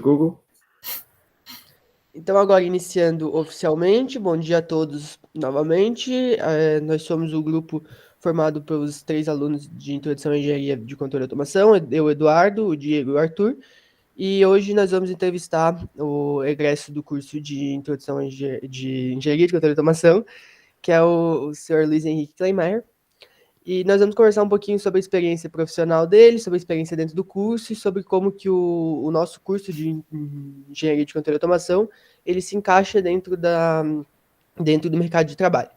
Google. Então, agora iniciando oficialmente, bom dia a todos novamente. Nós somos o grupo formado pelos 3 alunos de Introdução à Engenharia de Controle e Automação, eu, Eduardo, o Diego e o Arthur. E hoje nós vamos entrevistar o egresso do curso de Introdução à de Engenharia de Controle e Automação, que é o senhor Luiz Henrique Kleinmeier. E nós vamos conversar um pouquinho sobre a experiência profissional dele, sobre a experiência dentro do curso e sobre como que o nosso curso de Engenharia de Controle e Automação, ele se encaixa dentro do mercado de trabalho.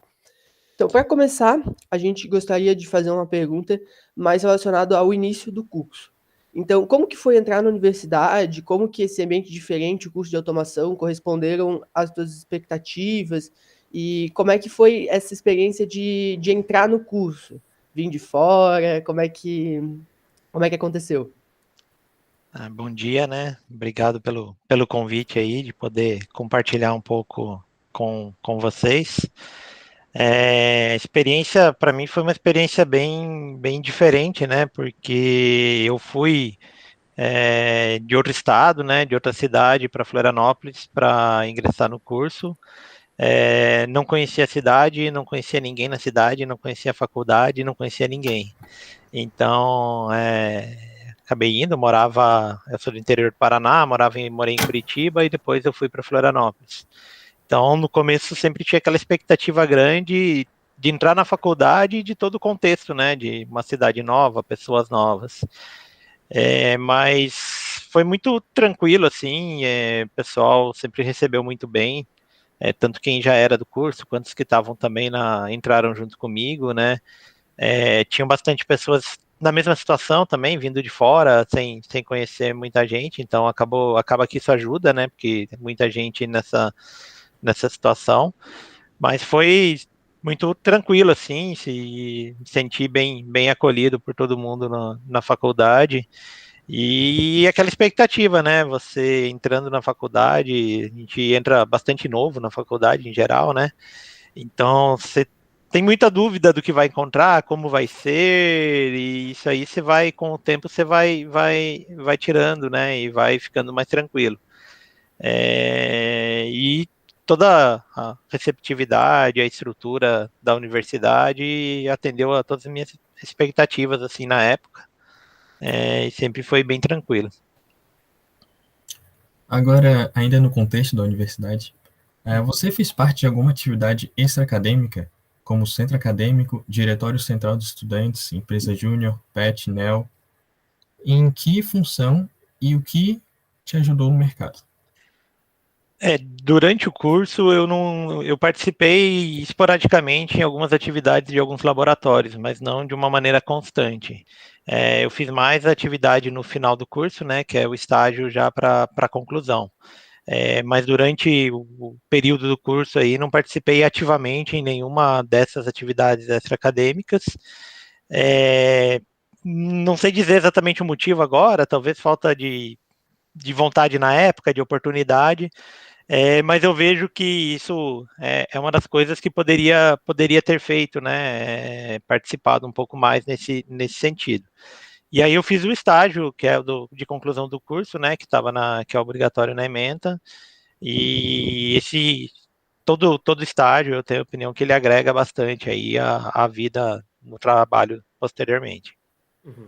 Então, para começar, a gente gostaria de fazer uma pergunta mais relacionada ao início do curso. Então, como que foi entrar na universidade? Como que esse ambiente diferente, o curso de automação, corresponderam às suas expectativas? E como é que foi essa experiência de entrar no curso? Vim de fora? Como é que aconteceu? Bom dia, né? Obrigado pelo convite aí, de poder compartilhar um pouco com vocês. A experiência, para mim, foi uma experiência bem diferente, né? Porque eu fui de outro estado, né? De outra cidade para Florianópolis para ingressar no curso. Não conhecia a cidade, não conhecia ninguém na cidade, não conhecia a faculdade, não conhecia ninguém. Então, acabei indo, eu sou do interior do Paraná, morei em Curitiba e depois eu fui para Florianópolis. Então, no começo sempre tinha aquela expectativa grande de entrar na faculdade e de todo o contexto, né, de uma cidade nova, pessoas novas. Mas foi muito tranquilo, assim, o pessoal sempre recebeu muito bem, tanto quem já era do curso, quanto os que estavam também entraram junto comigo, né. Tinham bastante pessoas na mesma situação também, vindo de fora, sem conhecer muita gente, então acaba que isso ajuda, né? Porque tem muita gente nessa situação, mas foi muito tranquilo, assim, se senti bem acolhido por todo mundo na faculdade. E aquela expectativa, né? Você entrando na faculdade, a gente entra bastante novo na faculdade em geral, né? Então, você tem muita dúvida do que vai encontrar, como vai ser, e isso aí você vai, com o tempo, você vai tirando, né? E vai ficando mais tranquilo. E toda a receptividade, a estrutura da universidade atendeu a todas as minhas expectativas, assim, na época, e sempre foi bem tranquilo. Agora, ainda no contexto da universidade, você fez parte de alguma atividade extra-acadêmica, como centro acadêmico, diretório central dos estudantes, empresa júnior, PET, NEL? Em que função e o que te ajudou no mercado? Durante o curso eu participei esporadicamente em algumas atividades de alguns laboratórios, mas não de uma maneira constante. Eu fiz mais atividade no final do curso, né, que é o estágio já para conclusão. Mas durante o período do curso aí não participei ativamente em nenhuma dessas atividades extracadêmicas. Não sei dizer exatamente o motivo agora, talvez falta de vontade na época, de oportunidade, mas eu vejo que isso é uma das coisas que poderia ter feito, né? Participado um pouco mais nesse sentido. E aí eu fiz o estágio, que é de conclusão do curso, né? Que é obrigatório na ementa. E todo estágio, eu tenho a opinião que ele agrega bastante aí a vida no trabalho posteriormente. Uhum.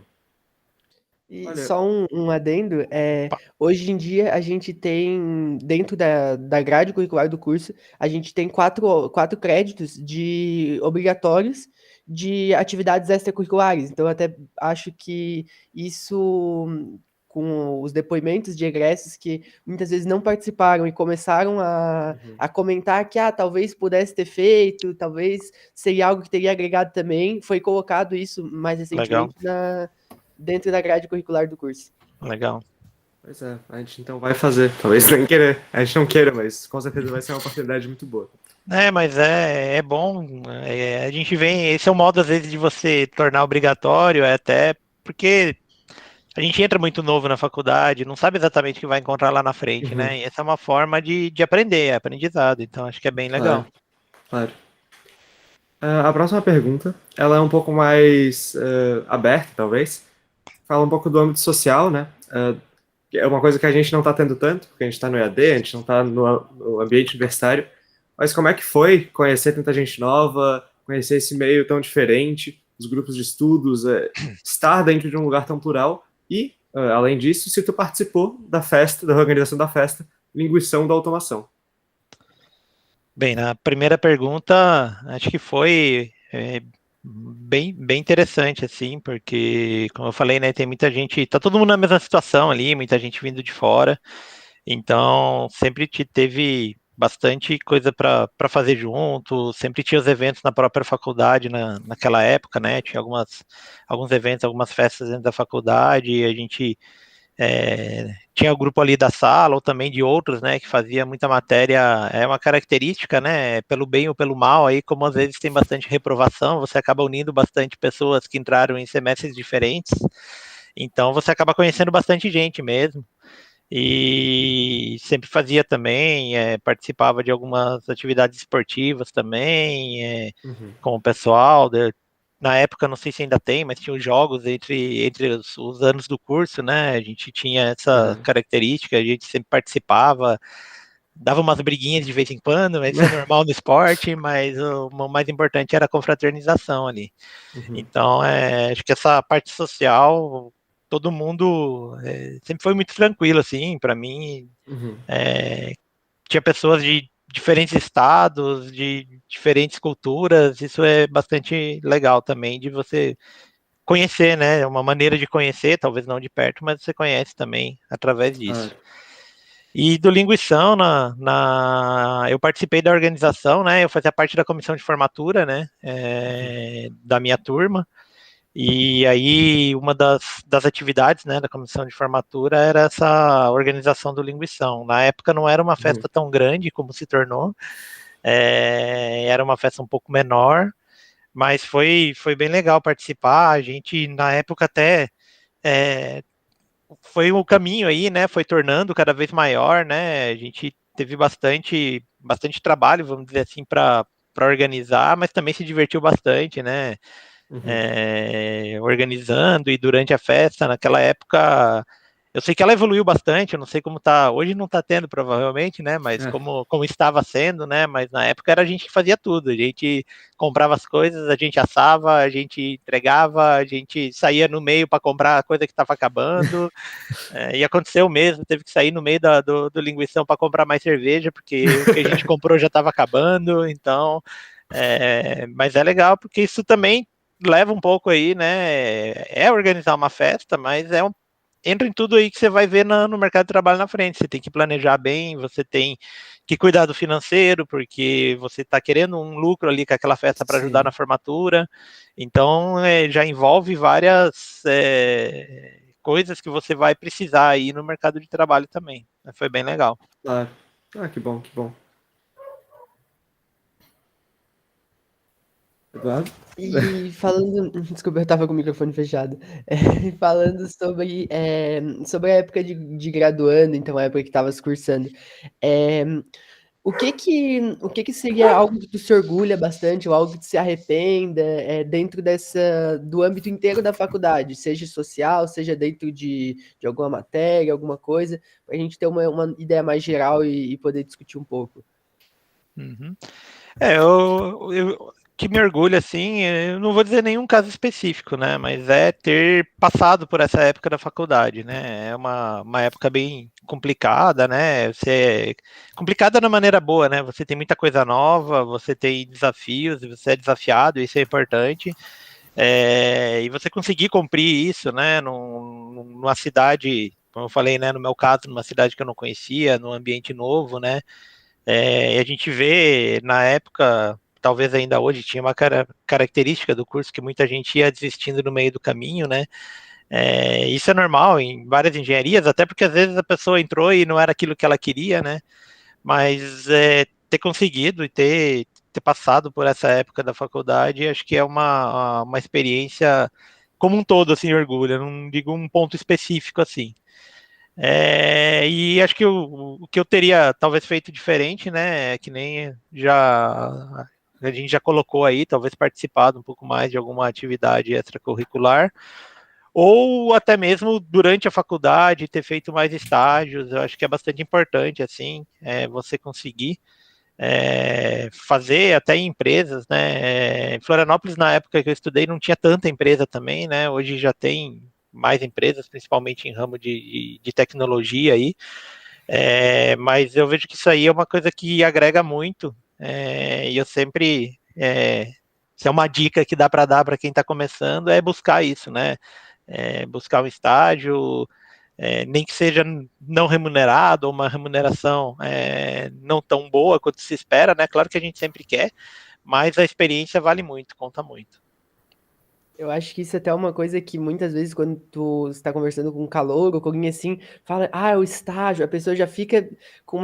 E Olha, só um adendo, Opa. hoje em dia a gente tem, dentro da grade curricular do curso, a gente tem quatro créditos de obrigatórios de atividades extracurriculares. Então, eu até acho que isso, com os depoimentos de egressos que muitas vezes não participaram e começaram uhum. a comentar que talvez pudesse ter feito, talvez seria algo que teria agregado também, foi colocado isso mais Legal, recentemente dentro da grade curricular do curso. legal. Pois é, a gente então vai fazer. Talvez nem querer. A gente não queira, mas com certeza vai ser uma oportunidade muito boa. Mas é bom. A gente vem. Esse é o modo, às vezes, de você tornar obrigatório, até porque a gente entra muito novo na faculdade, não sabe exatamente o que vai encontrar lá na frente, Uhum. né? E essa é uma forma de aprender, é aprendizado. Então, acho que é bem legal. Claro, claro. A próxima pergunta, ela é um pouco mais aberta, talvez. Fala um pouco do âmbito social, né? que é uma coisa que a gente não está tendo tanto, porque a gente está no EAD, a gente não está no ambiente universitário, mas como é que foi conhecer tanta gente nova, conhecer esse meio tão diferente, os grupos de estudos, estar dentro de um lugar tão plural e, além disso, se tu participou da festa, da organização da festa, Linguição da Automação. Bem, na primeira pergunta, acho que foi bem interessante, assim, porque, como eu falei, né, tem muita gente, tá todo mundo na mesma situação ali, muita gente vindo de fora, então sempre teve bastante coisa para fazer junto, sempre tinha os eventos na própria faculdade naquela época, né, tinha alguns eventos, algumas festas dentro da faculdade, e a gente tinha o grupo ali da sala, ou também de outros, né, que fazia muita matéria, é uma característica, né, pelo bem ou pelo mal, aí como às vezes tem bastante reprovação, você acaba unindo bastante pessoas que entraram em semestres diferentes, então você acaba conhecendo bastante gente mesmo, e sempre fazia também, participava de algumas atividades esportivas também, com o pessoal, na época, não sei se ainda tem, mas tinha os jogos entre os anos do curso, né? A gente tinha essa característica, a gente sempre participava, dava umas briguinhas de vez em quando, mas isso é normal no esporte, mas o mais importante era a confraternização ali. Então, acho que essa parte social, todo mundo sempre foi muito tranquilo, assim, para mim. Tinha pessoas de diferentes estados, de diferentes culturas, isso é bastante legal também de você conhecer, né? Uma maneira de conhecer, talvez não de perto, mas você conhece também através disso. E do Linguição, eu participei da organização, né? Eu fazia parte da comissão de formatura, né? Da minha turma. E aí, uma das atividades, né, da comissão de formatura era essa organização do Linguição. Na época não era uma festa tão grande como se tornou, era uma festa um pouco menor, mas foi bem legal participar. A gente, na época, até foi o caminho aí, né, foi tornando cada vez maior, né, a gente teve bastante trabalho, vamos dizer assim, para organizar, mas também se divertiu bastante, né, organizando e durante a festa, naquela época, eu sei que ela evoluiu bastante, eu não sei como tá, hoje não tá tendo provavelmente, né, mas como estava sendo, né, mas na época era a gente que fazia tudo, a gente comprava as coisas, a gente assava, a gente entregava, a gente saía no meio para comprar a coisa que estava acabando, e aconteceu mesmo, teve que sair no meio do linguição para comprar mais cerveja, porque o que a gente comprou já estava acabando, então, mas é legal, porque isso também leva um pouco aí, né, organizar uma festa, mas entra em tudo aí que você vai ver no mercado de trabalho na frente. Você tem que planejar bem, você tem que cuidar do financeiro, porque você está querendo um lucro ali com aquela festa para ajudar na formatura. Então, já envolve várias coisas que você vai precisar aí no mercado de trabalho também. Foi bem legal. Claro. Que bom, que bom. Eduardo? E falando, desculpa, eu tava com o microfone fechado. Falando sobre a época de graduando, então a época que tava se cursando, o que que seria algo que tu se orgulha bastante, ou algo que tu se arrependa, dentro do âmbito inteiro da faculdade, seja social, seja dentro de alguma matéria, alguma coisa, pra gente ter uma ideia mais geral e poder discutir um pouco. Uhum. Eu que me orgulho, assim, eu não vou dizer nenhum caso específico, né, mas ter passado por essa época da faculdade, né, é uma época bem complicada, né, complicada da maneira boa, né, você tem muita coisa nova, você tem desafios, você é desafiado, isso é importante, e você conseguir cumprir isso, né, numa cidade, como eu falei, né, no meu caso, numa cidade que eu não conhecia, num ambiente novo, né, e a gente vê, na época, talvez ainda hoje, tinha uma característica do curso que muita gente ia desistindo no meio do caminho, né? Isso é normal em várias engenharias, até porque às vezes a pessoa entrou e não era aquilo que ela queria, né? Mas ter conseguido e ter passado por essa época da faculdade, acho que é uma experiência como um todo, assim, orgulho. Eu não digo um ponto específico, assim. E acho que o que eu teria talvez feito diferente, né, que nem a gente já colocou aí, talvez participado um pouco mais de alguma atividade extracurricular, ou até mesmo durante a faculdade ter feito mais estágios. Eu acho que é bastante importante, assim, você conseguir fazer até em empresas, né? Em Florianópolis, na época que eu estudei, não tinha tanta empresa também, né? Hoje já tem mais empresas, principalmente em ramo de tecnologia aí. Mas eu vejo que isso aí é uma coisa que agrega muito, e eu sempre, se é uma dica que dá para dar para quem está começando, é buscar isso, né? Buscar um estágio, nem que seja não remunerado, ou uma remuneração não tão boa quanto se espera, né? Claro que a gente sempre quer, mas a experiência vale muito, conta muito. Eu acho que isso é até uma coisa que muitas vezes quando tu está conversando com um calouro ou com alguém assim, fala, o estágio, a pessoa já fica com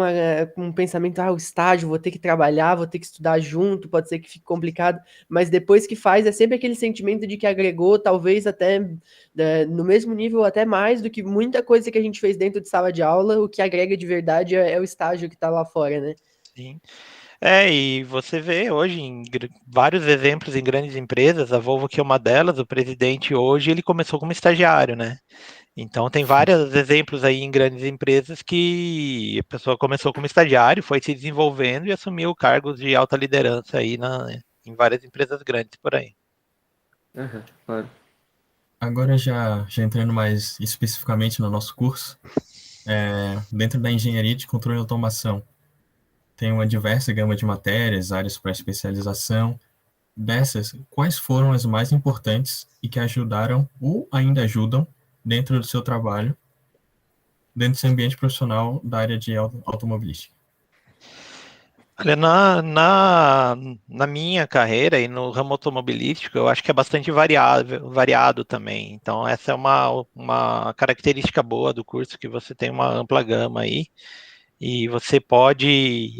um pensamento, o estágio, vou ter que trabalhar, vou ter que estudar junto, pode ser que fique complicado, mas depois que faz é sempre aquele sentimento de que agregou, talvez até no mesmo nível, até mais do que muita coisa que a gente fez dentro de sala de aula, o que agrega de verdade é o estágio que está lá fora, né? Sim. E você vê hoje em vários exemplos em grandes empresas, a Volvo que é uma delas, o presidente hoje, ele começou como estagiário, né? Então tem vários exemplos aí em grandes empresas que a pessoa começou como estagiário, foi se desenvolvendo e assumiu cargos de alta liderança aí em várias empresas grandes por aí. Uhum, claro. Agora já entrando mais especificamente no nosso curso, dentro da engenharia de controle e automação, tem uma diversa gama de matérias, áreas para especialização. Dessas, quais foram as mais importantes e que ajudaram ou ainda ajudam dentro do seu trabalho, dentro do seu ambiente profissional da área de automobilística? Olha, na minha carreira e no ramo automobilístico, eu acho que é bastante variado também. Então, essa é uma característica boa do curso, que você tem uma ampla gama aí, e você pode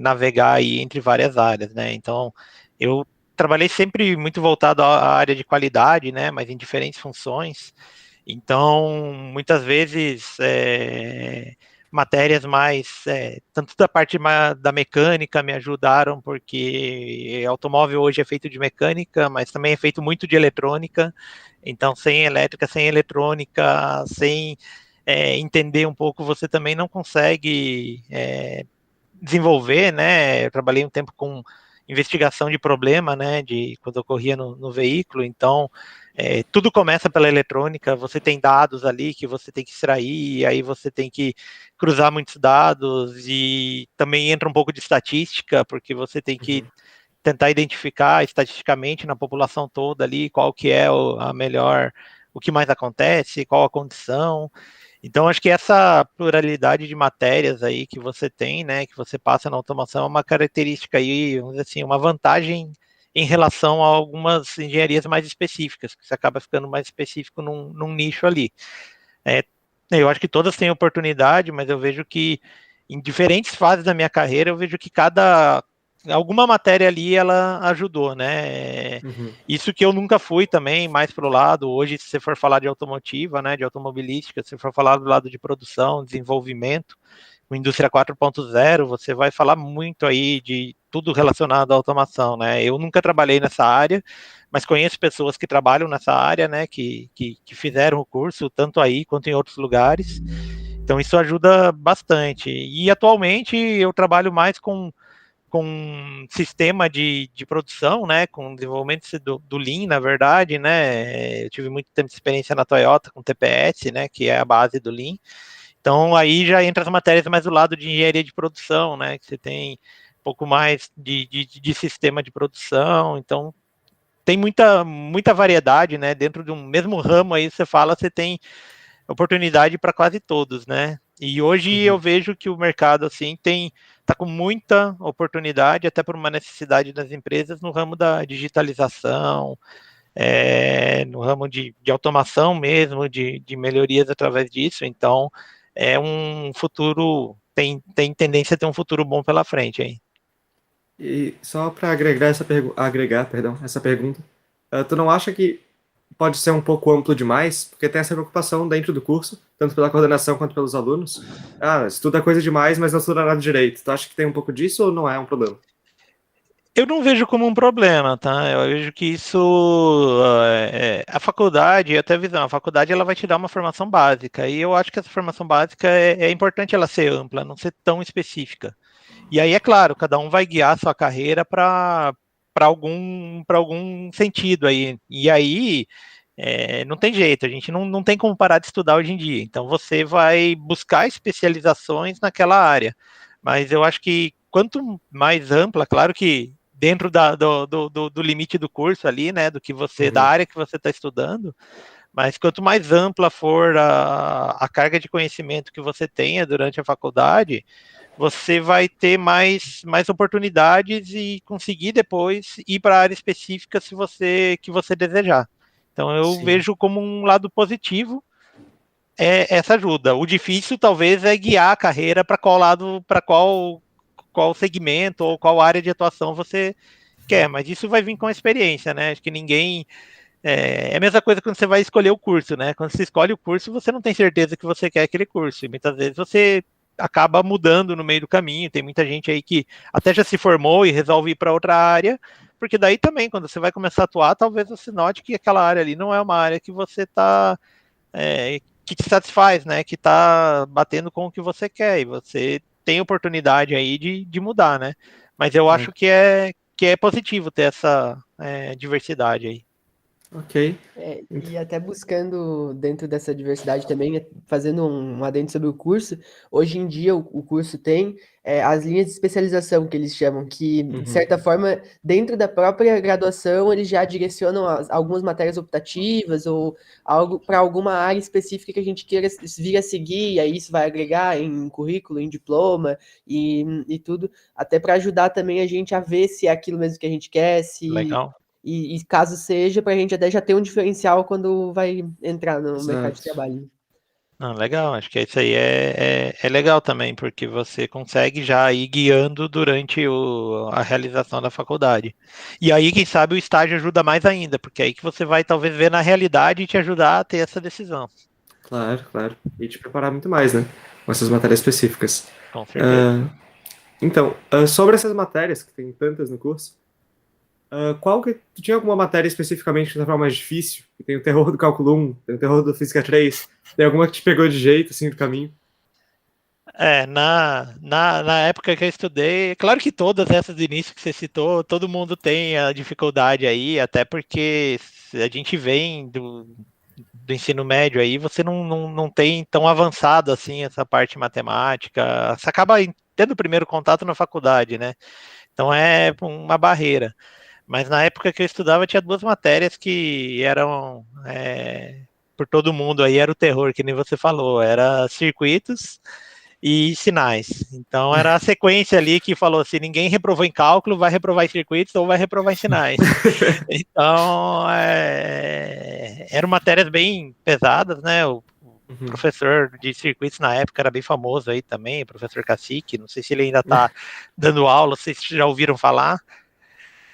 navegar aí entre várias áreas, né? Então, eu trabalhei sempre muito voltado à área de qualidade, né? Mas em diferentes funções. Então, muitas vezes, matérias mais, tanto da parte da mecânica me ajudaram, porque automóvel hoje é feito de mecânica, mas também é feito muito de eletrônica. Então, sem elétrica, sem eletrônica, sem entender um pouco, você também não consegue desenvolver, né? Eu trabalhei um tempo com investigação de problema, né? De quando ocorria no veículo. Então, tudo começa pela eletrônica. Você tem dados ali que você tem que extrair, e aí você tem que cruzar muitos dados, e também entra um pouco de estatística, porque você tem que tentar identificar estatisticamente na população toda ali qual que é a melhor, o que mais acontece, qual a condição. Então, acho que essa pluralidade de matérias aí que você tem, né, que você passa na automação, é uma característica aí, vamos dizer assim, uma vantagem em relação a algumas engenharias mais específicas, que você acaba ficando mais específico num nicho ali. Eu acho que todas têm oportunidade, mas eu vejo que em diferentes fases da minha carreira, eu vejo que alguma matéria ali ela ajudou, né? Isso que eu nunca fui também mais pro lado. Hoje, se você for falar de automotiva, né, de automobilística, se você for falar do lado de produção, desenvolvimento, com indústria 4.0, você vai falar muito aí de tudo relacionado à automação, né? Eu nunca trabalhei nessa área, mas conheço pessoas que trabalham nessa área, né, que fizeram o curso, tanto aí quanto em outros lugares. Então, isso ajuda bastante. E atualmente eu trabalho mais com sistema de produção, né, com desenvolvimento do Lean, na verdade, né, eu tive muito tempo de experiência na Toyota com TPS, né, que é a base do Lean. Então, aí já entra as matérias mais do lado de engenharia de produção, né, que você tem um pouco mais de sistema de produção. Então, tem muita variedade, né, dentro de um mesmo ramo aí, você tem oportunidade para quase todos, né? E hoje eu vejo que o mercado assim está com muita oportunidade, até por uma necessidade das empresas no ramo da digitalização, no ramo de automação mesmo, de melhorias através disso. Então, é um futuro, tem tendência a ter um futuro bom pela frente aí. E só para agregar, perdão, essa pergunta, tu não acha que pode ser um pouco amplo demais? Porque tem essa preocupação dentro do curso, tanto pela coordenação quanto pelos alunos. Estuda coisa demais, mas não estuda nada direito. Tu acha que tem um pouco disso ou não é um problema? Eu não vejo como um problema, tá? Eu vejo que isso, a faculdade, até a visão, a faculdade ela vai te dar uma formação básica, e eu acho que essa formação básica é importante ela ser ampla, não ser tão específica. E aí, é claro, cada um vai guiar a sua carreira para algum sentido aí. E aí, não tem jeito, a gente não tem como parar de estudar hoje em dia. Então, você vai buscar especializações naquela área. Mas eu acho que quanto mais ampla, claro que dentro do limite do curso ali, né, da área que você está estudando, mas quanto mais ampla for a carga de conhecimento que você tenha durante a faculdade, você vai ter mais oportunidades e conseguir depois ir para a área específica que você desejar. Então eu Sim. vejo como um lado positivo essa ajuda. O difícil talvez é guiar a carreira para qual segmento ou qual área de atuação você quer, mas isso vai vir com a experiência, né? Acho que ninguém. É a mesma coisa quando você vai escolher o curso, né? Quando você escolhe o curso, você não tem certeza que você quer aquele curso. E muitas vezes você acaba mudando no meio do caminho. Tem muita gente aí que até já se formou e resolve ir para outra área, porque daí também, quando você vai começar a atuar, talvez você note que aquela área ali não é uma área que você está. Que te satisfaz, né? Que está batendo com o que você quer. E você tem oportunidade aí de mudar, né? Mas eu acho que é positivo ter essa diversidade aí. Ok. E até buscando dentro dessa diversidade também, fazendo um adendo sobre o curso, hoje em dia o curso tem as linhas de especialização que eles chamam, que, de certa forma, dentro da própria graduação, eles já direcionam algumas matérias optativas ou algo para alguma área específica que a gente queira vir a seguir, e aí isso vai agregar em currículo, em diploma e tudo, até para ajudar também a gente a ver se é aquilo mesmo que a gente quer, se Legal. E caso seja, para a gente até já ter um diferencial quando vai entrar no mercado de Exato. trabalho. Legal, acho que isso aí é legal também, porque você consegue já ir guiando durante a realização da faculdade. E aí, quem sabe, o estágio ajuda mais ainda, porque é aí que você vai talvez ver na realidade e te ajudar a ter essa decisão. Claro, claro. E te preparar muito mais, né? Com essas matérias específicas. Com certeza. Então, sobre essas matérias, que tem tantas no curso, tu tinha alguma matéria especificamente que estava mais difícil? Que tem o terror do cálculo 1, tem o terror do Física 3, tem alguma que te pegou de jeito, assim, do caminho? Na época que eu estudei, claro que todas essas do início que você citou, todo mundo tem a dificuldade aí, até porque a gente vem do ensino médio aí, você não tem tão avançado assim essa parte matemática, você acaba tendo o primeiro contato na faculdade, né? Então é uma barreira. Mas na época que eu estudava tinha duas matérias que eram por todo mundo aí, era o terror, que nem você falou, era circuitos e sinais. Então era a sequência ali que falou assim, ninguém reprovou em cálculo, vai reprovar em circuitos ou vai reprovar em sinais. Então eram matérias bem pesadas, né? O professor de circuitos na época era bem famoso aí também, o professor Cacique, não sei se ele ainda está dando aula, vocês já ouviram falar.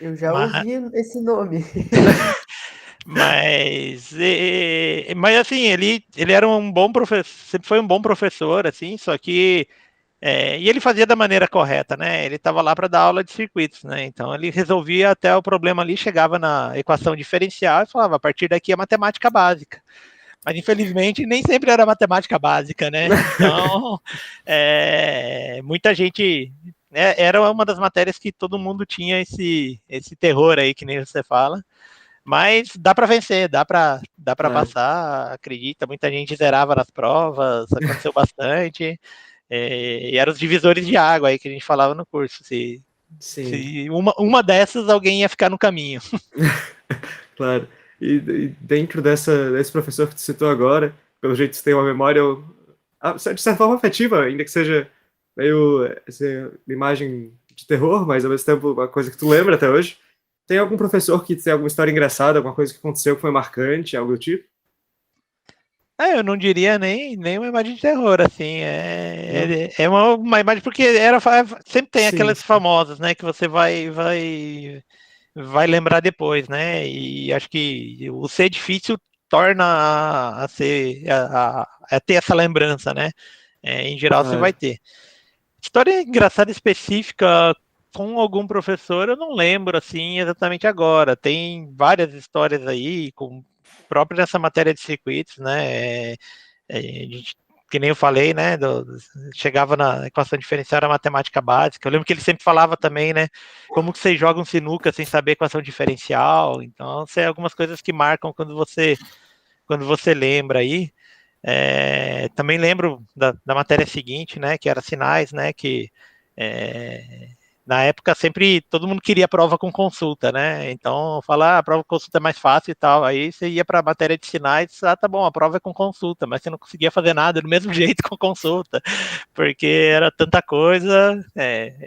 Eu já ouvi esse nome. Mas assim, ele era um bom professor, sempre foi um bom professor, assim, só que e ele fazia da maneira correta, né? Ele estava lá para dar aula de circuitos, né? Então ele resolvia até o problema ali, chegava na equação diferencial e falava, a partir daqui é matemática básica. Mas infelizmente nem sempre era matemática básica, né? Então muita gente era uma das matérias que todo mundo tinha esse terror aí, que nem você fala. Mas dá para vencer, dá para passar, acredita. Muita gente zerava nas provas, aconteceu bastante. E eram os divisores de água aí que a gente falava no curso. Se uma dessas, alguém ia ficar no caminho. Claro. E dentro desse professor que tu citou agora, pelo jeito você tem uma memória, de certa forma, afetiva, ainda que seja meio imagem de terror, mas ao mesmo tempo uma coisa que tu lembra até hoje. Tem algum professor que tem alguma história engraçada, alguma coisa que aconteceu que foi marcante, algo do tipo? Eu não diria nem uma imagem de terror, assim. É uma imagem, porque sempre tem aquelas famosas, né? Que você vai lembrar depois, né? E acho que o ser difícil torna a ter essa lembrança, né? Em geral, você vai ter. História engraçada específica com algum professor, eu não lembro assim exatamente agora. Tem várias histórias aí, com próprio nessa matéria de circuitos, né? A gente, que nem eu falei, né? Chegava na equação diferencial, era matemática básica. Eu lembro que ele sempre falava também, né? Como que vocês jogam sinuca sem saber equação diferencial. Então, são algumas coisas que marcam quando você lembra aí. Também lembro da matéria seguinte, né, que era sinais, né, que na época sempre todo mundo queria prova com consulta, né, então falar a prova com consulta é mais fácil e tal, aí você ia para a matéria de sinais, tá bom, a prova é com consulta, mas você não conseguia fazer nada do mesmo jeito com consulta, porque era tanta coisa,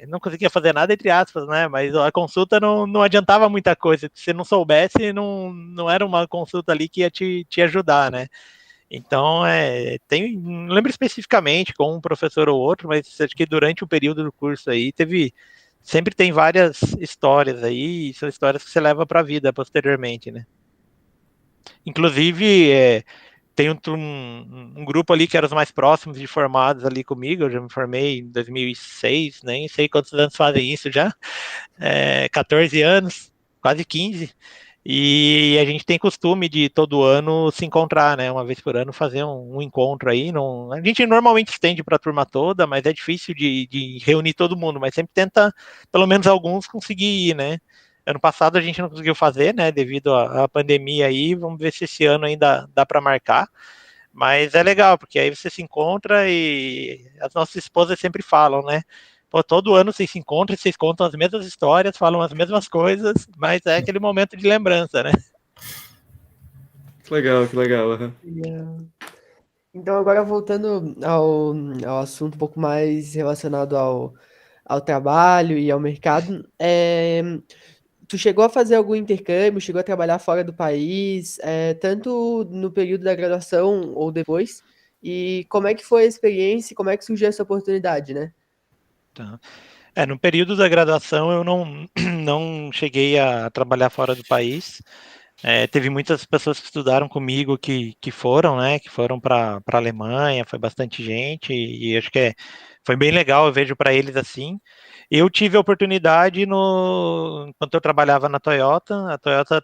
não conseguia fazer nada entre aspas, né, mas a consulta não adiantava muita coisa, se você não soubesse, não era uma consulta ali que ia te ajudar, né. Então, não lembro especificamente com um professor ou outro, mas acho que durante o período do curso aí sempre tem várias histórias aí, e são histórias que você leva para a vida posteriormente, né? Inclusive, tem um grupo ali que era os mais próximos de formados ali comigo, eu já me formei em 2006, nem sei quantos anos fazem isso já, 14 anos, quase 15. E a gente tem costume de todo ano se encontrar, né? Uma vez por ano fazer um encontro aí. A gente normalmente estende para a turma toda, mas é difícil de reunir todo mundo, mas sempre tenta, pelo menos alguns, conseguir ir, né? Ano passado a gente não conseguiu fazer, né? Devido à pandemia aí. Vamos ver se esse ano ainda dá para marcar. Mas é legal, porque aí você se encontra e as nossas esposas sempre falam, né? Pô, todo ano vocês se encontram, vocês contam as mesmas histórias, falam as mesmas coisas, mas é aquele momento de lembrança, né? Que legal, que legal. Uhum. Então, agora voltando ao assunto um pouco mais relacionado ao trabalho e ao mercado, tu chegou a fazer algum intercâmbio, chegou a trabalhar fora do país, tanto no período da graduação ou depois? E como é que foi a experiência e como é que surgiu essa oportunidade, né? Tá. No período da graduação eu não cheguei a trabalhar fora do país. Teve muitas pessoas que estudaram comigo que foram, né? Que foram para a Alemanha, foi bastante gente, e acho que foi bem legal, eu vejo para eles assim. Eu tive a oportunidade enquanto eu trabalhava na Toyota, a Toyota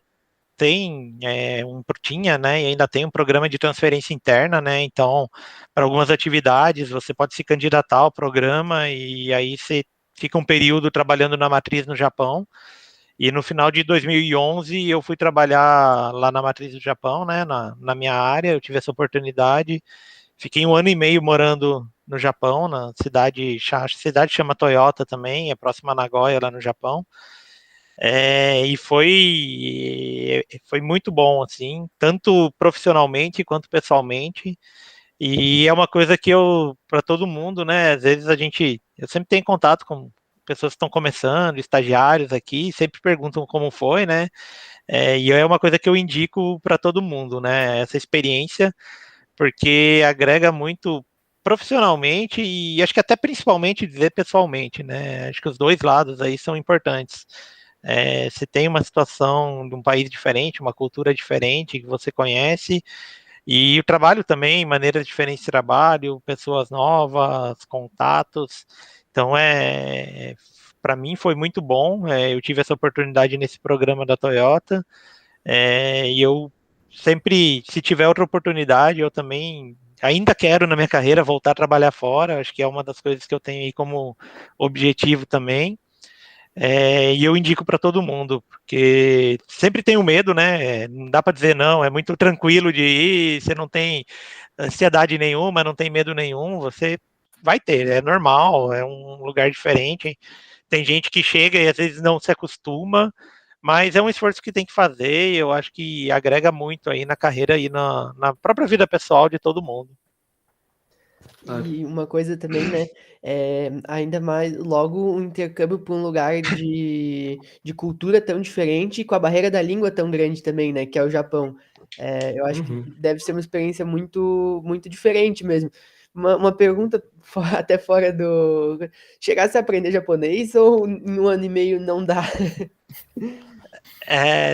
tinha, né, e ainda tem um programa de transferência interna, né, então, para algumas atividades, você pode se candidatar ao programa e aí você fica um período trabalhando na matriz no Japão, e no final de 2011 eu fui trabalhar lá na matriz do Japão, né, na minha área, eu tive essa oportunidade, fiquei 1 ano e meio morando no Japão, na cidade, a cidade chama Toyota também, é próxima a Nagoya, lá no Japão, e foi muito bom, assim, tanto profissionalmente quanto pessoalmente. E é uma coisa que para todo mundo, né? Às vezes eu sempre tenho contato com pessoas que estão começando, estagiários aqui, sempre perguntam como foi, né? E é uma coisa que eu indico para todo mundo, né? Essa experiência, porque agrega muito profissionalmente e acho que até principalmente dizer pessoalmente, né? Acho que os dois lados aí são importantes. Se tem uma situação de um país diferente, uma cultura diferente que você conhece, e o trabalho também, maneiras diferentes de trabalho, pessoas novas, contatos. Então, para mim foi muito bom. Eu tive essa oportunidade nesse programa da Toyota, e eu sempre, se tiver outra oportunidade, eu também ainda quero na minha carreira voltar a trabalhar fora. Acho que é uma das coisas que eu tenho aí como objetivo também. E eu indico para todo mundo, porque sempre tem o medo, né? Não dá para dizer não, é muito tranquilo de ir, você não tem ansiedade nenhuma, não tem medo nenhum, você vai ter, é normal, é um lugar diferente. Tem gente que chega e às vezes não se acostuma, mas é um esforço que tem que fazer, e eu acho que agrega muito aí na carreira e na própria vida pessoal de todo mundo. E uma coisa também, né? Ainda mais logo um intercâmbio para um lugar de cultura tão diferente e com a barreira da língua tão grande também, né? Que é o Japão. Eu acho que deve ser uma experiência muito, muito diferente mesmo. Uma pergunta até fora do. Chegasse a aprender japonês ou em 1 ano e meio não dá?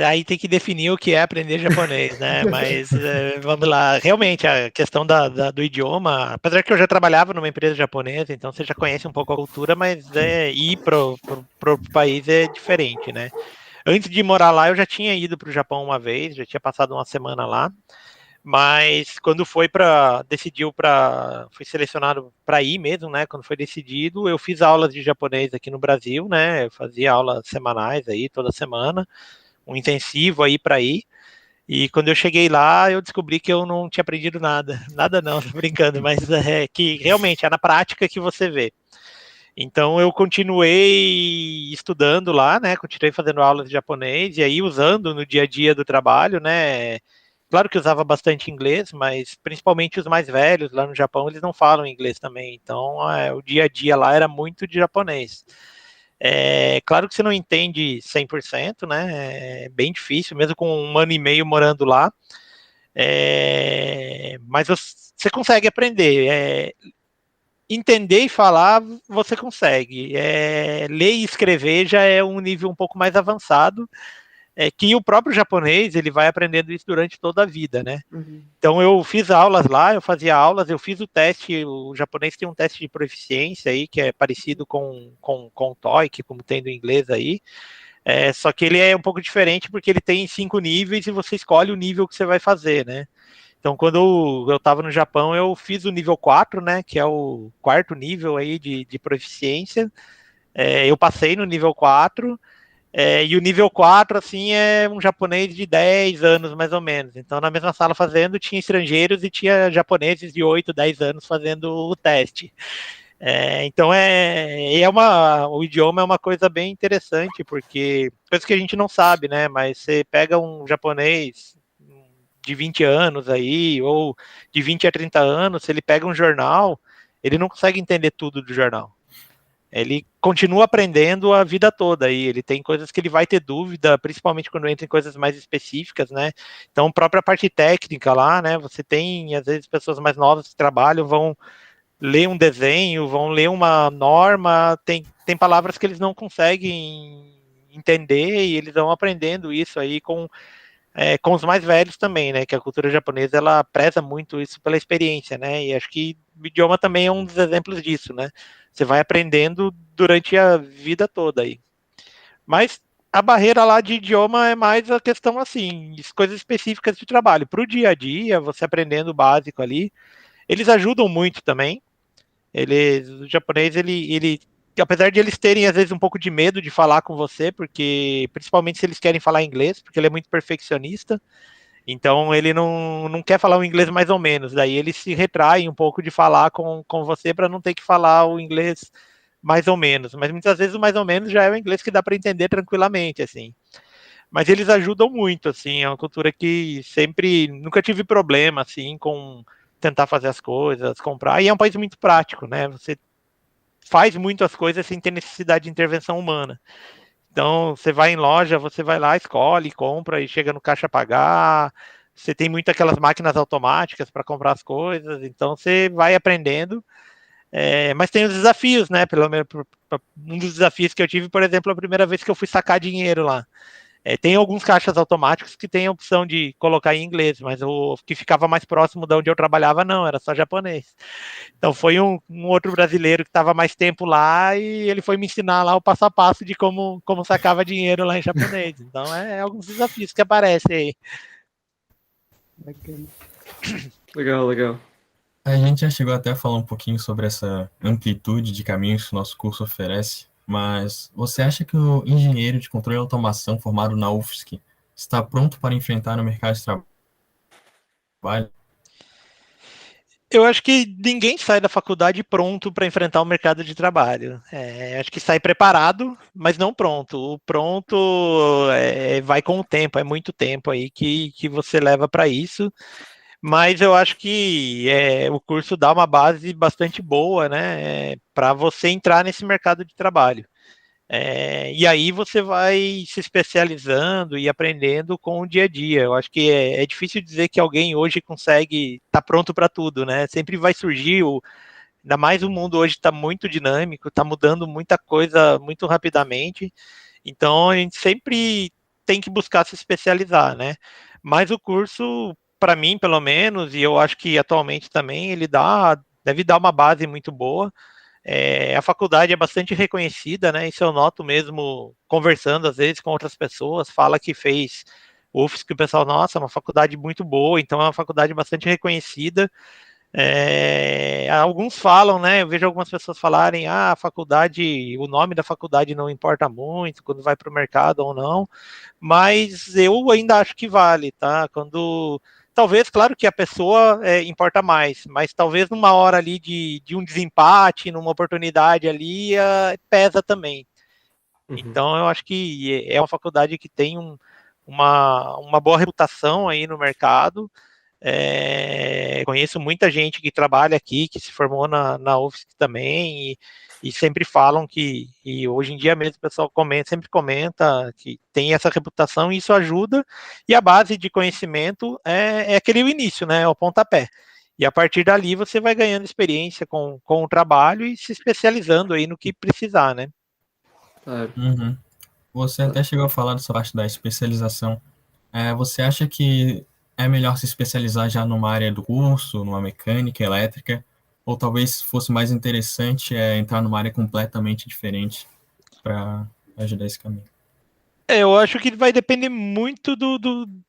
Aí tem que definir o que é aprender japonês, né? Mas vamos lá. Realmente, a questão do idioma, apesar que eu já trabalhava numa empresa japonesa, então você já conhece um pouco a cultura, mas ir pro país é diferente, né? Antes de morar lá, eu já tinha ido para o Japão uma vez, já tinha passado uma semana lá. Mas quando fui selecionado para ir mesmo, né? Quando foi decidido, eu fiz aulas de japonês aqui no Brasil, né? Eu fazia aulas semanais aí toda semana, um intensivo aí para ir. E quando eu cheguei lá, eu descobri que eu não tinha aprendido nada. Nada não, tô brincando, mas é que realmente é na prática que você vê. Então eu continuei estudando lá, né? Continuei fazendo aulas de japonês e aí usando no dia a dia do trabalho, né? Claro que usava bastante inglês, mas principalmente os mais velhos lá no Japão, eles não falam inglês também. Então o dia a dia lá era muito de japonês. Claro que você não entende 100%, né? É bem difícil, mesmo com 1 ano e meio morando lá. Mas você consegue aprender. Entender e falar, você consegue. Ler e escrever já é um nível um pouco mais avançado, que o próprio japonês ele vai aprendendo isso durante toda a vida, né? Uhum. Então eu fiz aulas lá, eu fazia aulas, eu fiz o teste, o japonês tem um teste de proficiência aí, que é parecido com o TOEIC, como tem do inglês aí, só que ele é um pouco diferente porque ele tem 5 níveis e você escolhe o nível que você vai fazer, né? Então, quando eu estava no Japão, eu fiz o nível 4, né, que é o quarto nível aí de proficiência. Eu passei no nível 4, e o nível 4, assim, é um japonês de 10 anos, mais ou menos. Então, na mesma sala fazendo, tinha estrangeiros e tinha japoneses de 8, 10 anos fazendo o teste. Então, o idioma é uma coisa bem interessante, porque coisa que a gente não sabe, né, mas você pega um japonês de 20 anos aí, ou de 20 a 30 anos, se ele pega um jornal, ele não consegue entender tudo do jornal. Ele continua aprendendo a vida toda aí, ele tem coisas que ele vai ter dúvida, principalmente quando entra em coisas mais específicas, né? Então, a própria parte técnica lá, né? Você tem, às vezes, pessoas mais novas que trabalham, vão ler um desenho, vão ler uma norma, tem palavras que eles não conseguem entender e eles vão aprendendo isso aí com os mais velhos também, né? Que a cultura japonesa ela preza muito isso pela experiência, né? E acho que o idioma também é um dos exemplos disso, né? Você vai aprendendo durante a vida toda aí. Mas a barreira lá de idioma é mais a questão assim, coisas específicas de trabalho. Para o dia a dia, você aprendendo o básico ali, eles ajudam muito também. O japonês, ele apesar de eles terem, às vezes, um pouco de medo de falar com você, porque, principalmente se eles querem falar inglês, porque ele é muito perfeccionista, então ele não quer falar o inglês mais ou menos, daí ele se retrai um pouco de falar com você para não ter que falar o inglês mais ou menos, mas muitas vezes o mais ou menos já é o inglês que dá para entender tranquilamente, assim. Mas eles ajudam muito, assim, é uma cultura que nunca tive problema, assim, com tentar fazer as coisas, comprar, e é um país muito prático, né, você faz muito as coisas sem ter necessidade de intervenção humana. Então, você vai em loja, você vai lá, escolhe, compra e chega no caixa pagar. Você tem muito aquelas máquinas automáticas para comprar as coisas, então você vai aprendendo. Mas tem os desafios, né? Pelo menos um dos desafios que eu tive, por exemplo, a primeira vez que eu fui sacar dinheiro lá. Tem alguns caixas automáticos que tem a opção de colocar em inglês, mas o que ficava mais próximo de onde eu trabalhava, não, era só japonês. Então foi um outro brasileiro que estava mais tempo lá e ele foi me ensinar lá o passo a passo de como sacava dinheiro lá em japonês. Então alguns desafios que aparecem aí. Bacana. Legal, legal. A gente já chegou até a falar um pouquinho sobre essa amplitude de caminhos que o nosso curso oferece, mas você acha que o engenheiro de controle e automação formado na UFSC está pronto para enfrentar o mercado de trabalho? Eu acho que ninguém sai da faculdade pronto para enfrentar o mercado de trabalho. Acho que sai preparado, mas não pronto. O pronto vai com o tempo, é muito tempo aí que você leva para isso. Mas eu acho que o curso dá uma base bastante boa, né, para você entrar nesse mercado de trabalho. E aí você vai se especializando e aprendendo com o dia a dia. Eu acho que é difícil dizer que alguém hoje consegue estar pronto para tudo, né? Sempre vai surgir, ainda mais o mundo hoje está muito dinâmico, está mudando muita coisa muito rapidamente. Então a gente sempre tem que buscar se especializar, né? Mas o curso, para mim, pelo menos, e eu acho que atualmente também, deve dar uma base muito boa. A faculdade é bastante reconhecida, né? Isso eu noto mesmo conversando às vezes com outras pessoas, fala que fez UFSC, que o pessoal, nossa, é uma faculdade muito boa, então é uma faculdade bastante reconhecida. Alguns falam, né? Eu vejo algumas pessoas falarem, a faculdade, o nome da faculdade não importa muito quando vai para o mercado ou não, mas eu ainda acho que vale, tá? Talvez, claro que a pessoa importa mais, mas talvez numa hora ali de um desempate, numa oportunidade ali, pesa também. Então eu acho que é uma faculdade que tem uma boa reputação aí no mercado. Conheço muita gente que trabalha aqui, que se formou na UFSC também, e sempre falam e hoje em dia mesmo o pessoal sempre comenta que tem essa reputação, e isso ajuda, e a base de conhecimento é aquele início, né, é o pontapé. E a partir dali você vai ganhando experiência com o trabalho e se especializando aí no que precisar, né? Uhum. Você até chegou a falar dessa parte da especialização. Você acha que é melhor se especializar já numa área do curso, numa mecânica, elétrica, ou talvez fosse mais interessante entrar numa área completamente diferente para ajudar esse caminho? Eu acho que vai depender muito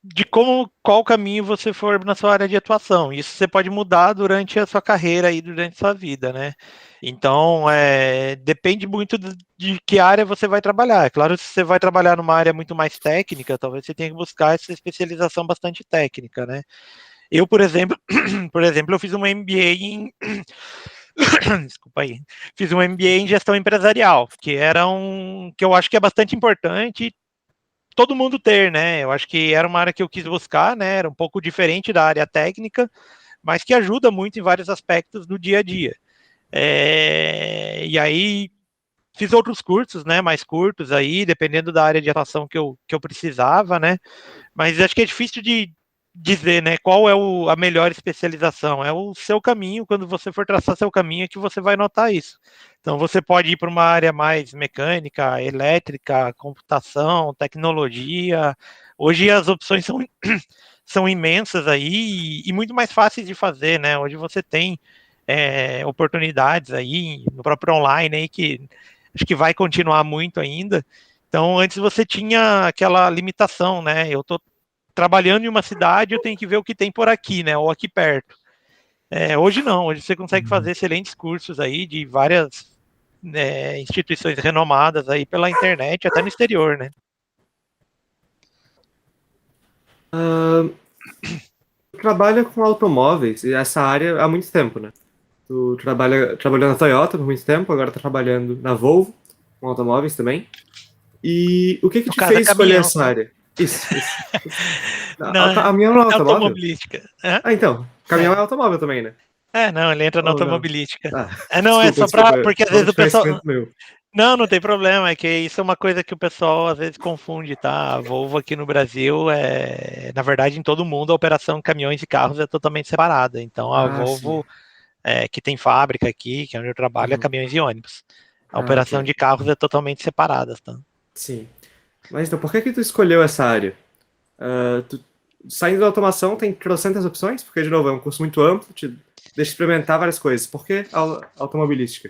de qual caminho você for na sua área de atuação. Isso você pode mudar durante a sua carreira e durante a sua vida, né? Então, depende muito de que área você vai trabalhar. É claro, se você vai trabalhar numa área muito mais técnica, talvez você tenha que buscar essa especialização bastante técnica, né? Eu, por exemplo, eu fiz um MBA em desculpa aí, fiz um MBA em gestão empresarial, que eu acho que é bastante importante todo mundo ter, né? Eu acho que era uma área que eu quis buscar, né? Era um pouco diferente da área técnica, mas que ajuda muito em vários aspectos do dia a dia. E aí fiz outros cursos, né? Mais curtos aí, dependendo da área de atuação que eu precisava, né? Mas acho que é difícil de dizer, né? Qual é a melhor especialização? É o seu caminho. Quando você for traçar seu caminho, é que você vai notar isso. Então, você pode ir para uma área mais mecânica, elétrica, computação, tecnologia. Hoje as opções são imensas aí e muito mais fáceis de fazer, né? Hoje você tem oportunidades aí no próprio online aí que acho que vai continuar muito ainda. Então, antes você tinha aquela limitação, né? Eu tô trabalhando em uma cidade, eu tenho que ver o que tem por aqui, né? Ou aqui perto. Hoje não, hoje você consegue fazer excelentes cursos aí de várias instituições renomadas aí pela internet, até no exterior, né? Tu trabalha com automóveis e essa área há muito tempo, né? Tu trabalhou na Toyota por muito tempo, agora tá trabalhando na Volvo, com automóveis também. E o que No te caso, fez é escolher caminhão. essa área? Isso. Não, Caminhão não é é automóvel? automobilística. Então, caminhão é automóvel também, né? Não, ele entra na Ou não? automobilística. Ah, Não, é só desculpa, porque às vezes falta o de pessoal. conhecimento meu. Não, não tem problema, é que isso é uma coisa que o pessoal às vezes confunde, tá? A Volvo aqui no Brasil na verdade, em todo mundo, a operação caminhões e carros é totalmente separada. Então, a Ah, sim. Volvo, que tem fábrica aqui, que é onde eu trabalho, é Uhum. caminhões e ônibus. A Ah, operação ok. de carros é totalmente separada, tá? Sim. Mas então, por que tu escolheu essa área? Saindo da automação, tem trocentas opções, porque, de novo, é um curso muito amplo, te deixa experimentar várias coisas. Por que automobilística?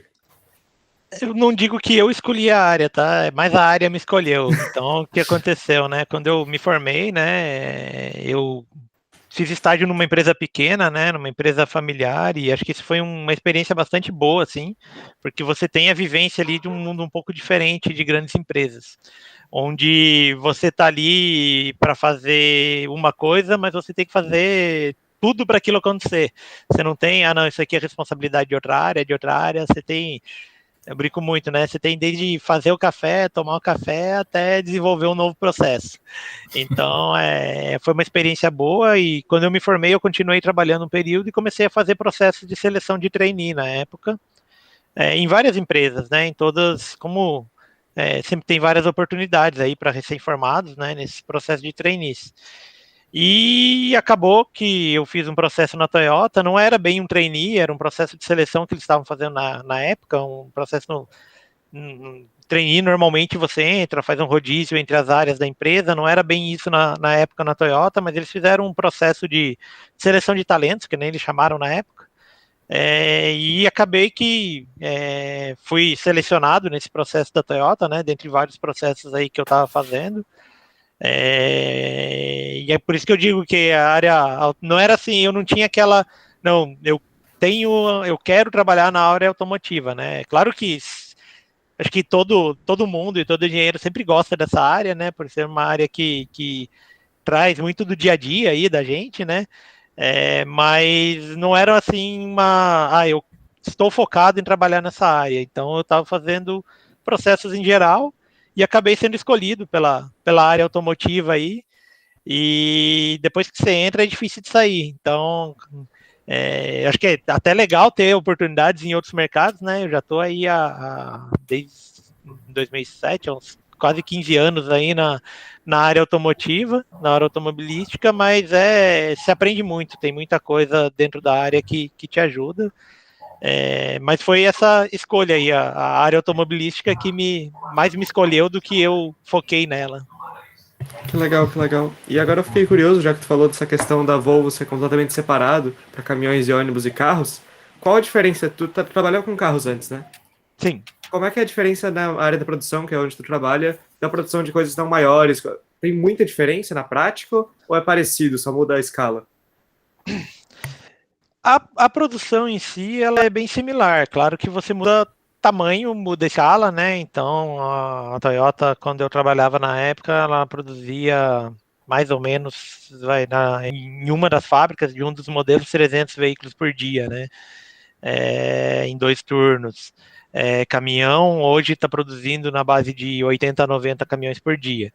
Eu não digo que eu escolhi a área, tá? Mas a área me escolheu. Então, o que aconteceu, né? Quando eu me formei, né? Eu fiz estágio numa empresa pequena, né? Numa empresa familiar, e acho que isso foi uma experiência bastante boa, assim, porque você tem a vivência ali de um mundo um pouco diferente de grandes empresas, onde você tá ali para fazer uma coisa, mas você tem que fazer tudo para aquilo acontecer. Você não tem, não, isso aqui é responsabilidade de outra área, você tem. Eu brinco muito, né? Você tem desde fazer o café, tomar o café, até desenvolver um novo processo. Então, foi uma experiência boa e quando eu me formei, eu continuei trabalhando um período e comecei a fazer processos de seleção de trainee na época, em várias empresas, né? Em todas, sempre tem várias oportunidades aí para recém-formados, né? Nesse processo de trainees. E acabou que eu fiz um processo na Toyota, não era bem um trainee, era um processo de seleção que eles estavam fazendo na época, um processo trainee, normalmente você entra, faz um rodízio entre as áreas da empresa, não era bem isso na época na Toyota, mas eles fizeram um processo de seleção de talentos, que nem eles chamaram na época, e acabei que fui selecionado nesse processo da Toyota, né, dentre vários processos aí que eu estava fazendo, e é por isso que eu digo que a área, não era assim, eu não tinha aquela, não, eu quero trabalhar na área automotiva, né, claro que acho que todo mundo e todo engenheiro sempre gosta dessa área, né? Por ser uma área que traz muito do dia a dia aí da gente, né? Mas não era assim eu estou focado em trabalhar nessa área. Então eu estava fazendo processos em geral e acabei sendo escolhido pela área automotiva aí. E depois que você entra é difícil de sair. Então acho que é até legal ter oportunidades em outros mercados, né? Eu já estou aí desde 2007, há uns quase 15 anos aí na área automotiva, na área automobilística, mas se aprende muito, tem muita coisa dentro da área que te ajuda. Mas foi essa escolha aí, a área automobilística que mais me escolheu do que eu foquei nela. Que legal, que legal. E agora eu fiquei curioso, já que tu falou dessa questão da Volvo ser completamente separado para caminhões e ônibus e carros. Qual a diferença? Tu trabalhou com carros antes, né? Sim. Como é que é a diferença na área da produção, que é onde tu trabalha, da produção de coisas tão maiores? Tem muita diferença na prática ou é parecido, só muda a escala? A produção em si, ela é bem similar. Claro que você muda tamanho, muda a escala, né? Então, a Toyota, quando eu trabalhava na época, ela produzia mais ou menos, em uma das fábricas de um dos modelos, 300 veículos por dia, né? Em 2 turnos. Caminhão, hoje está produzindo na base de 80 a 90 caminhões por dia.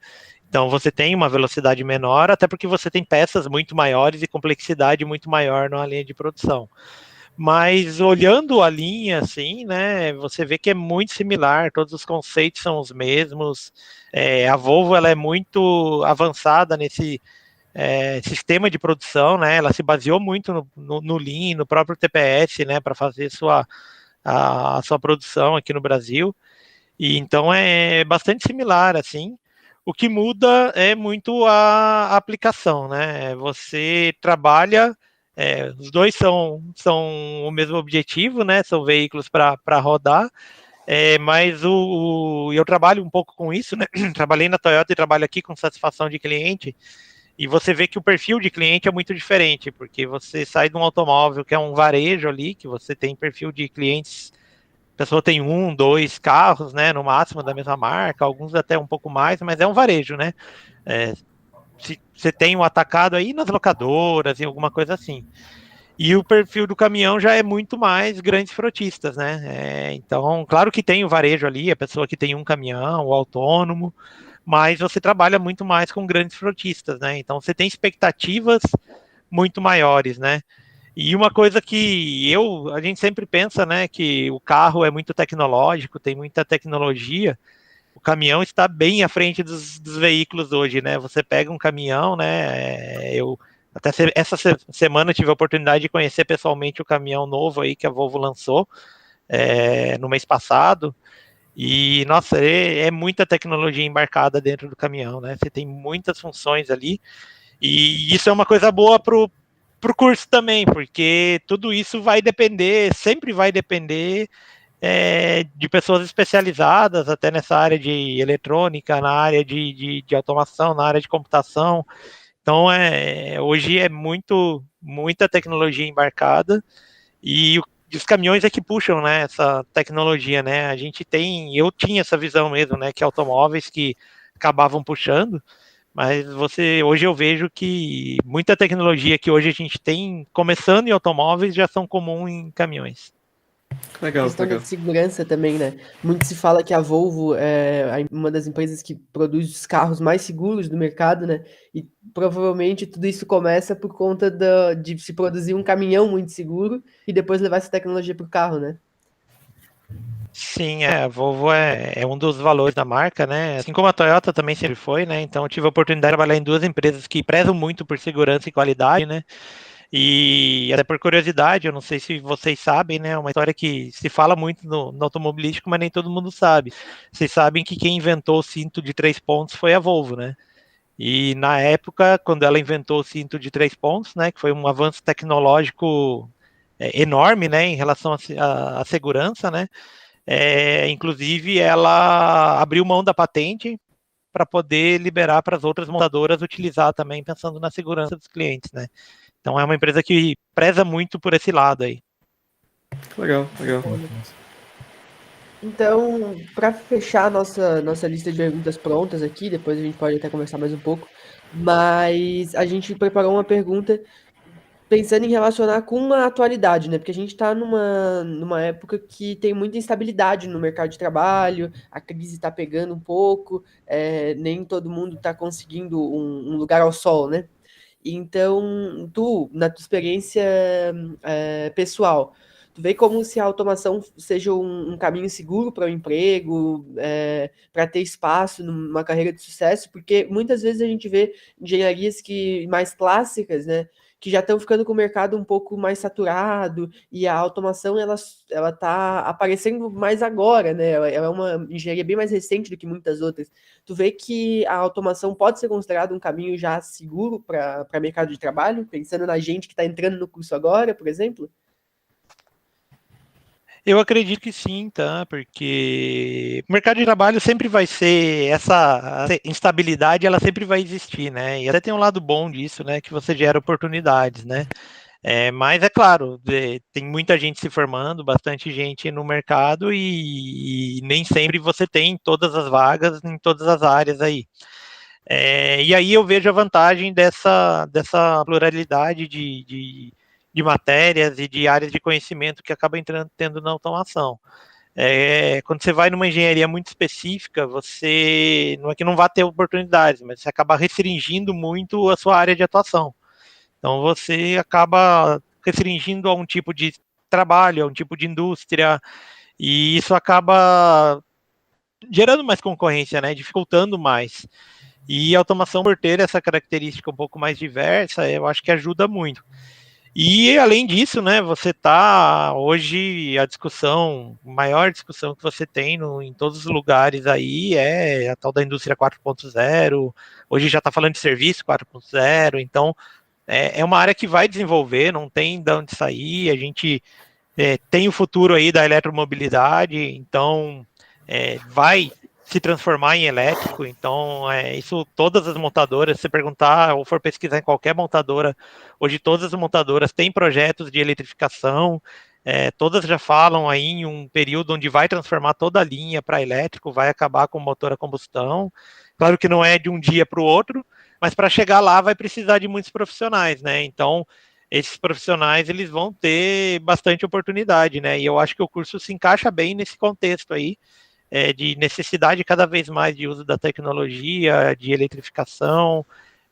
Então, você tem uma velocidade menor, até porque você tem peças muito maiores e complexidade muito maior na linha de produção. Mas olhando a linha, assim, né, você vê que é muito similar, todos os conceitos são os mesmos. A Volvo, ela é muito avançada nesse sistema de produção, né, ela se baseou muito no Lean, no próprio TPS, né, para fazer a sua produção aqui no Brasil. E então é bastante similar, assim. O que muda é muito a aplicação, né? Você trabalha, os dois são o mesmo objetivo, né? São veículos para rodar, mas eu trabalho um pouco com isso, né? Trabalhei na Toyota e trabalho aqui com satisfação de cliente, e você vê que o perfil de cliente é muito diferente, porque você sai de um automóvel que é um varejo ali, que você tem perfil de clientes. A pessoa tem 1, 2 carros, né, no máximo da mesma marca, alguns até um pouco mais, mas é um varejo, né? Se você tem um atacado aí nas locadoras e alguma coisa assim. E o perfil do caminhão já é muito mais grandes frotistas, né? Então, claro que tem o varejo ali, a pessoa que tem um caminhão, o autônomo, mas você trabalha muito mais com grandes frotistas, né? Então, você tem expectativas muito maiores, né? E uma coisa que a gente sempre pensa, né, que o carro é muito tecnológico, tem muita tecnologia. O caminhão está bem à frente dos veículos hoje, né? Você pega um caminhão, né? Eu até essa semana tive a oportunidade de conhecer pessoalmente o caminhão novo aí que a Volvo lançou no mês passado. E, nossa, é muita tecnologia embarcada dentro do caminhão, né? Você tem muitas funções ali. E isso é uma coisa boa pro curso também, porque tudo isso sempre vai depender de pessoas especializadas, até nessa área de eletrônica, na área de automação, na área de computação. Então, hoje é muita tecnologia embarcada, e os caminhões é que puxam, né, essa tecnologia, né? Eu tinha essa visão mesmo, né, que automóveis que acabavam puxando, mas hoje eu vejo que muita tecnologia que hoje a gente tem, começando em automóveis, já são comum em caminhões. Legal, Questão legal. de segurança também, né? Muito se fala que a Volvo é uma das empresas que produz os carros mais seguros do mercado, né? E provavelmente tudo isso começa por conta de se produzir um caminhão muito seguro e depois levar essa tecnologia para o carro, né? Sim, a Volvo é um dos valores da marca, né? Assim como a Toyota também sempre foi, né? Então eu tive a oportunidade de trabalhar em 2 empresas que prezam muito por segurança e qualidade, né? E até por curiosidade, eu não sei se vocês sabem, né? Uma história que se fala muito no automobilístico, mas nem todo mundo sabe. Vocês sabem que quem inventou o cinto de 3 pontos foi a Volvo, né? E na época, quando ela inventou o cinto de 3 pontos, né? Que foi um avanço tecnológico enorme, né? Em relação à segurança, né? Inclusive, ela abriu mão da patente para poder liberar para as outras montadoras utilizar também, pensando na segurança dos clientes, né? Então é uma empresa que preza muito por esse lado aí. Legal, legal. Então, para fechar nossa lista de perguntas prontas aqui, depois a gente pode até conversar mais um pouco, mas a gente preparou uma pergunta pensando em relacionar com a atualidade, né? Porque a gente está numa época que tem muita instabilidade no mercado de trabalho, a crise está pegando um pouco, nem todo mundo está conseguindo um lugar ao sol, né? Então, tu, na tua experiência pessoal, tu vê como se a automação seja um caminho seguro para o emprego, para ter espaço numa carreira de sucesso, porque muitas vezes a gente vê engenharias mais clássicas, né, que já estão ficando com o mercado um pouco mais saturado, e a automação ela está aparecendo mais agora, né? Ela é uma engenharia bem mais recente do que muitas outras. Tu vê que a automação pode ser considerada um caminho já seguro para mercado de trabalho, pensando na gente que está entrando no curso agora, por exemplo? Eu acredito que sim, tá? Porque o mercado de trabalho sempre vai ser essa instabilidade, ela sempre vai existir, né? E até tem um lado bom disso, né? Que você gera oportunidades, né? Mas é claro, tem muita gente se formando, bastante gente no mercado e nem sempre você tem todas as vagas em todas as áreas aí. E aí eu vejo a vantagem dessa pluralidade de matérias e de áreas de conhecimento que acaba tendo na automação. Quando você vai numa engenharia muito específica, você não é que não vai ter oportunidades, mas você acaba restringindo muito a sua área de atuação. Então você acaba restringindo a um tipo de trabalho, a um tipo de indústria, e isso acaba gerando mais concorrência, né? Dificultando mais. E a automação, por ter essa característica um pouco mais diversa, eu acho que ajuda muito. E além disso, né, você tá hoje maior discussão que você tem em todos os lugares aí é a tal da indústria 4.0. Hoje já está falando de serviço 4.0, então é uma área que vai desenvolver, não tem de onde sair. A gente tem o futuro aí da eletromobilidade, então vai se transformar em elétrico. Então, isso todas as montadoras, se perguntar ou for pesquisar em qualquer montadora, hoje todas as montadoras têm projetos de eletrificação, todas já falam aí em um período onde vai transformar toda a linha para elétrico, vai acabar com o motor a combustão. Claro que não é de um dia para o outro, mas para chegar lá vai precisar de muitos profissionais, né? Então, esses profissionais eles vão ter bastante oportunidade, né? E eu acho que o curso se encaixa bem nesse contexto aí, de necessidade cada vez mais de uso da tecnologia, de eletrificação.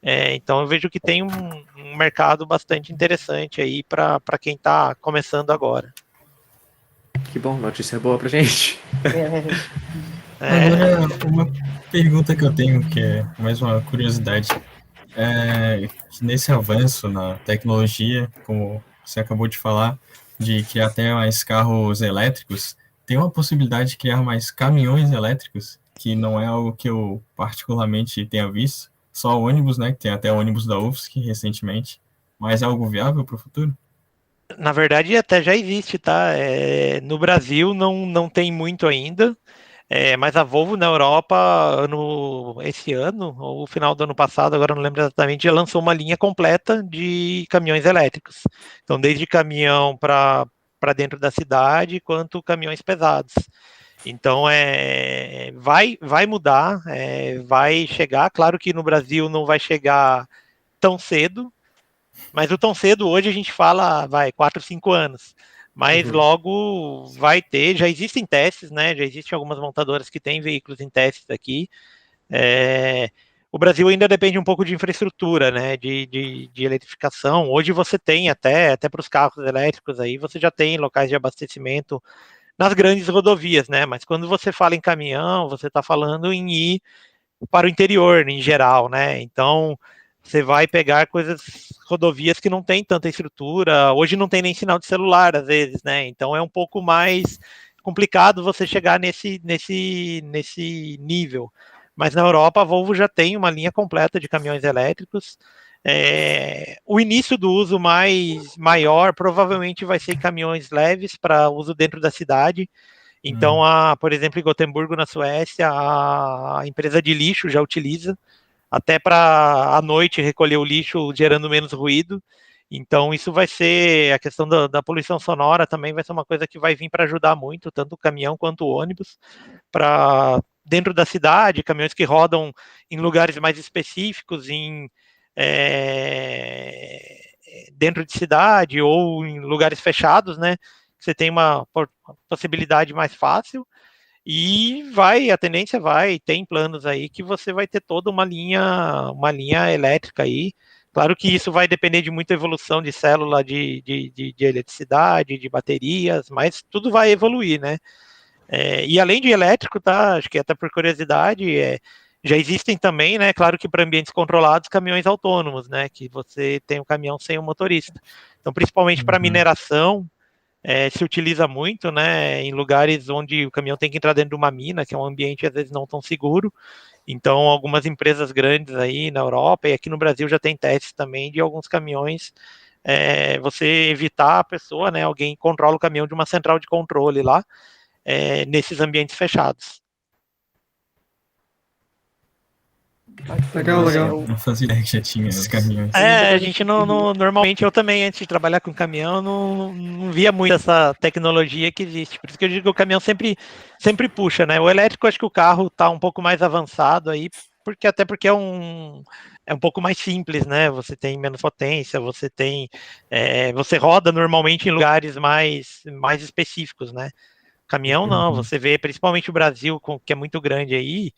Então eu vejo que tem um mercado bastante interessante aí para quem está começando agora. Que bom, notícia boa pra gente. Agora, uma pergunta que eu tenho, que é mais uma curiosidade. Nesse avanço na tecnologia, como você acabou de falar, de criar até mais carros elétricos, tem uma possibilidade de criar mais caminhões elétricos, que não é algo que eu particularmente tenha visto, só ônibus, né, que tem até ônibus da UFSC recentemente, mas é algo viável para o futuro? Na verdade, até já existe, tá? No Brasil não tem muito ainda, mas a Volvo na Europa, esse ano, ou final do ano passado, agora não lembro exatamente, já lançou uma linha completa de caminhões elétricos. Então, desde caminhão para dentro da cidade, quanto caminhões pesados. Então, vai mudar, vai chegar. Claro que no Brasil não vai chegar tão cedo, mas o tão cedo hoje a gente fala, 4, 5 anos. Mas logo vai ter, já existem testes, né? Já existem algumas montadoras que têm veículos em testes aqui. O Brasil ainda depende um pouco de infraestrutura, né? De eletrificação. Hoje você tem até para os carros elétricos aí, você já tem locais de abastecimento nas grandes rodovias, né? Mas quando você fala em caminhão, você está falando em ir para o interior, em geral, né? Então, você vai pegar rodovias que não tem tanta estrutura, hoje não tem nem sinal de celular, às vezes, né? Então é um pouco mais complicado você chegar nesse nível. Mas na Europa, a Volvo já tem uma linha completa de caminhões elétricos. O início do uso maior provavelmente vai ser em caminhões leves para uso dentro da cidade. Então, por exemplo, em Gotemburgo, na Suécia, a empresa de lixo já utiliza, até para à noite recolher o lixo gerando menos ruído. Então, isso vai ser, a questão da poluição sonora também vai ser uma coisa que vai vir para ajudar muito, tanto o caminhão quanto o ônibus, para dentro da cidade, caminhões que rodam em lugares mais específicos, dentro de cidade ou em lugares fechados, né? Você tem uma possibilidade mais fácil. E a tendência tem planos aí que você vai ter toda uma linha elétrica aí. Claro que isso vai depender de muita evolução de célula de eletricidade, de baterias, mas tudo vai evoluir, né? E além de elétrico, tá? Acho que até por curiosidade, já existem também, né? Claro que para ambientes controlados, caminhões autônomos, né? Que você tem um caminhão sem um motorista. Então, principalmente para mineração, se utiliza muito, né, em lugares onde o caminhão tem que entrar dentro de uma mina, que é um ambiente às vezes não tão seguro. Então, algumas empresas grandes aí na Europa e aqui no Brasil já tem testes também de alguns caminhões, você evitar a pessoa, né, alguém controla o caminhão de uma central de controle lá, nesses ambientes fechados. Legal. Não fazia ideia que já tinha esses caminhões. A gente normalmente, eu também, antes de trabalhar com caminhão, não via muito essa tecnologia que existe. Por isso que eu digo que o caminhão sempre puxa, né? O elétrico, acho que o carro está um pouco mais avançado aí, até porque é um pouco mais simples, né? Você tem menos potência, você roda normalmente em lugares mais específicos, né? Caminhão não, você vê principalmente o Brasil, que é muito grande aí,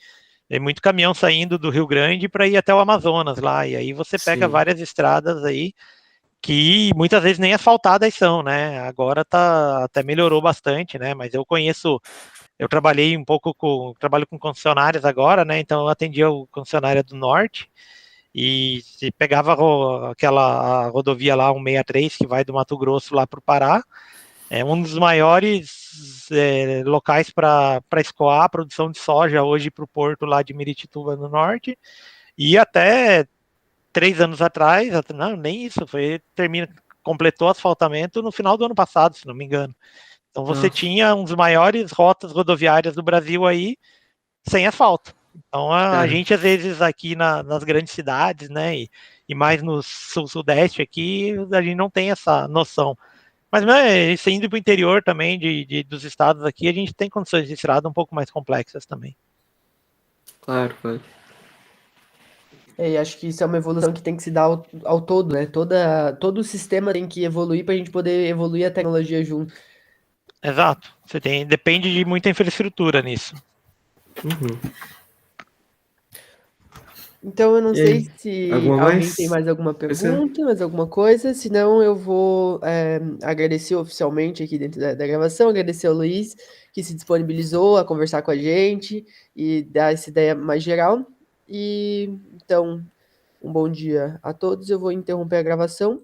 tem muito caminhão saindo do Rio Grande para ir até o Amazonas lá, e aí você pega várias estradas aí que muitas vezes nem asfaltadas são, né? Agora até melhorou bastante, né? Mas eu trabalhei trabalho com concessionárias agora, né? Então eu atendia o concessionária do Norte, e se pegava aquela rodovia lá, 163, que vai do Mato Grosso lá para o Pará, é um dos maiores locais para escoar a produção de soja hoje para o porto lá de Miritituba, no norte. E até 3 anos atrás, não, nem isso, completou o asfaltamento no final do ano passado, se não me engano. Então você tinha um dos maiores rotas rodoviárias do Brasil aí sem asfalto. Então a gente, às vezes, aqui nas grandes cidades, né, e mais no sul-sudeste aqui, a gente não tem essa noção. Mas indo para o interior também dos estados aqui, a gente tem condições de estrada um pouco mais complexas também. Claro. E acho que isso é uma evolução que tem que se dar ao todo, né? Todo o sistema tem que evoluir para a gente poder evoluir a tecnologia junto. Exato. Depende de muita infraestrutura nisso. Então, eu não sei se alguém tem mais alguma pergunta, mais alguma coisa. Senão, eu vou agradecer oficialmente aqui dentro da gravação, agradecer ao Luiz, que se disponibilizou a conversar com a gente e dar essa ideia mais geral. E, então, um bom dia a todos. Eu vou interromper a gravação